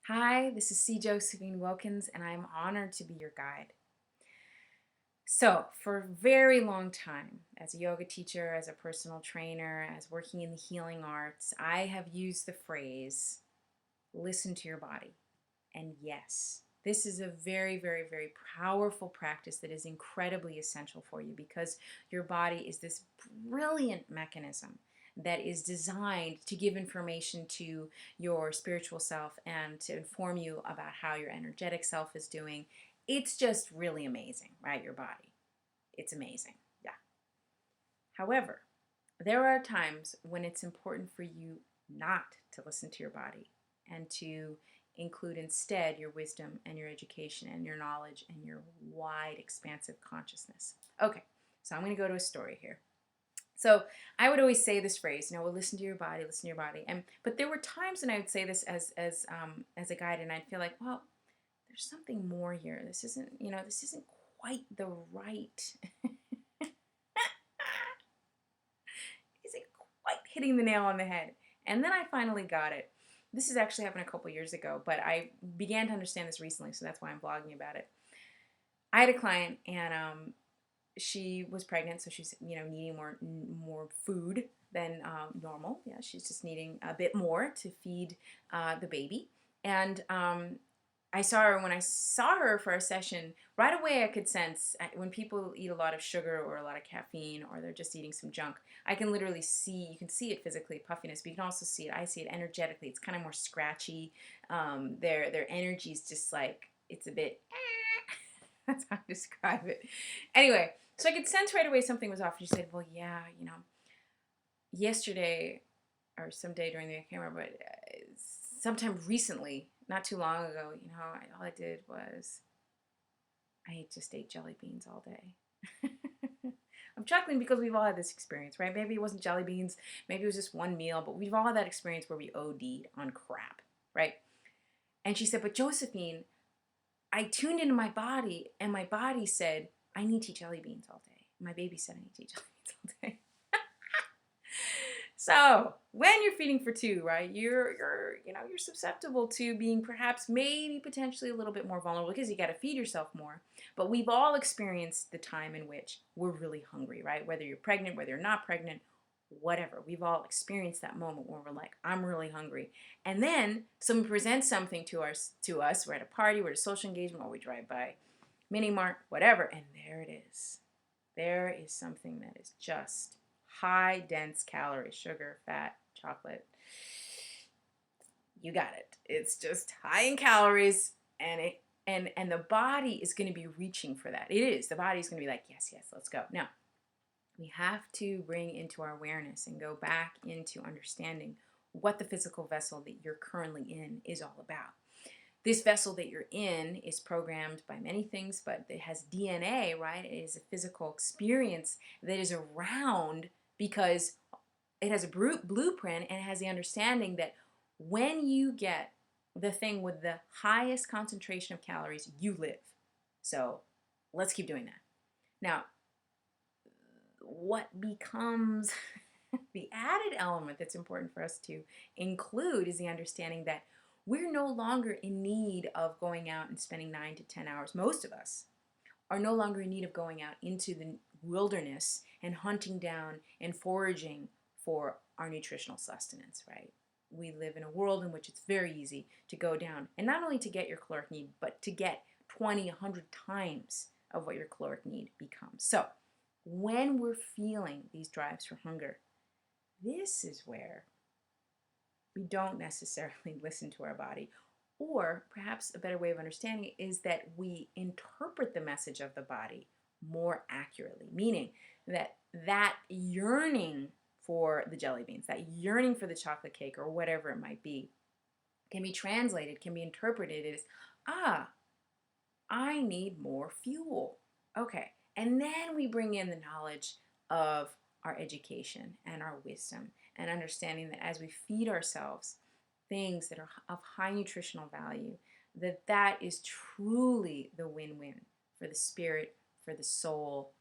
Hi, this is C. Josephine Wilkins, and I'm honored to be your guide. So, for a very long time, as a yoga teacher, as a personal trainer, as working in the healing arts, I have used the phrase listen to your body. And yes, this is a very, very, very powerful practice that is incredibly essential for you because your body is this brilliant mechanism that is designed to give information to your spiritual self and to inform you about how your energetic self is doing. It's just really amazing, right? Your body. It's amazing. Yeah. However, there are times when it's important for you not to listen to your body and to include instead your wisdom and your education and your knowledge and your wide, expansive consciousness. Okay, so I'm going to go to a story here. So I would always say this phrase, well, listen to your body, listen to your body. And but there were times when I would say this as a guide, and I'd feel like, well, there's something more here. This isn't quite the right isn't quite hitting the nail on the head. And then I finally got it. This has actually happened a couple years ago, but I began to understand this recently, so that's why I'm blogging about it. I had a client, and she was pregnant, so she's needing more food than normal. Yeah, she's just needing a bit more to feed the baby. And I saw her when I saw her for a session. Right away, I could sense when people eat a lot of sugar or a lot of caffeine, or they're just eating some junk. I can literally see. You can see it physically, puffiness, but you can also see it. I see it energetically. It's kind of more scratchy. Their energy is just like it's a bit. That's how I describe it. Anyway, so I could sense right away something was off. She said, "Well, yeah, yesterday or someday during the I can't remember, but sometime recently, not too long ago, all I did was I just ate jelly beans all day." I'm chuckling because we've all had this experience, right? Maybe it wasn't jelly beans, maybe it was just one meal, but we've all had that experience where we OD'd on crap, right? And she said, "But Josephine, I tuned into my body, and my body said, I need to eat jelly beans all day. My baby said I need to eat jelly beans all day." So when you're feeding for two, right, you're susceptible to being perhaps maybe potentially a little bit more vulnerable because you got to feed yourself more. But we've all experienced the time in which we're really hungry, right? Whether you're pregnant, whether you're not pregnant, whatever. We've all experienced that moment where we're like, I'm really hungry. And then someone presents something to us. We're at a party, we're at a social engagement, or we drive by mini mart, whatever, and there it is. There is something that is just high dense calories, sugar, fat, chocolate. You got it. It's just high in calories, and the body is going to be reaching for that. It is. The body is going to be like, yes, yes, let's go. Now, we have to bring into our awareness and go back into understanding what the physical vessel that you're currently in is all about. This vessel that you're in is programmed by many things, but it has DNA, right? It is a physical experience that is around because it has a blueprint, and it has the understanding that when you get the thing with the highest concentration of calories, you live. So let's keep doing that. Now, what becomes the added element that's important for us to include is the understanding that we're no longer in need of going out and spending 9 to 10 hours. Most of us are no longer in need of going out into the wilderness and hunting down and foraging for our nutritional sustenance, right? We live in a world in which it's very easy to go down and not only to get your caloric need, but to get 20, 100 times of what your caloric need becomes. So when we're feeling these drives for hunger, this is where we don't necessarily listen to our body. Or perhaps a better way of understanding it is that we interpret the message of the body more accurately, meaning that yearning for the jelly beans, that yearning for the chocolate cake or whatever it might be, can be translated, can be interpreted as, I need more fuel. Okay. And then we bring in the knowledge of our education and our wisdom and understanding that as we feed ourselves things that are of high nutritional value, that is truly the win-win for the spirit, for the soul,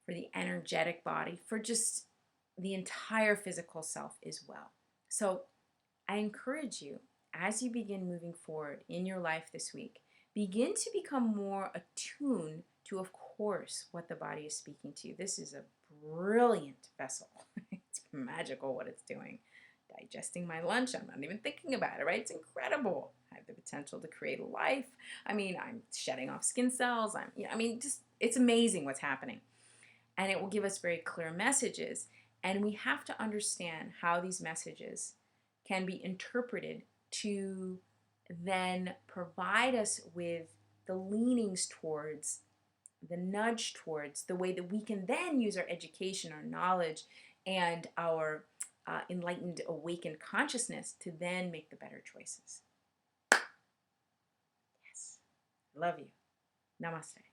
for the energetic body, for just the entire physical self as well. So I encourage you, as you begin moving forward in your life this week, begin to become more attuned to, of course, what the body is speaking to you. This is a brilliant vessel. It's magical what it's doing. Digesting my lunch, I'm not even thinking about it, right? It's incredible. I have the potential to create a life. I mean, I'm shedding off skin cells. Just it's amazing what's happening. And it will give us very clear messages. And we have to understand how these messages can be interpreted to then provide us with the leanings towards, the nudge towards the way that we can then use our education, our knowledge, and our enlightened, awakened consciousness to then make the better choices. Yes. Love you. Namaste.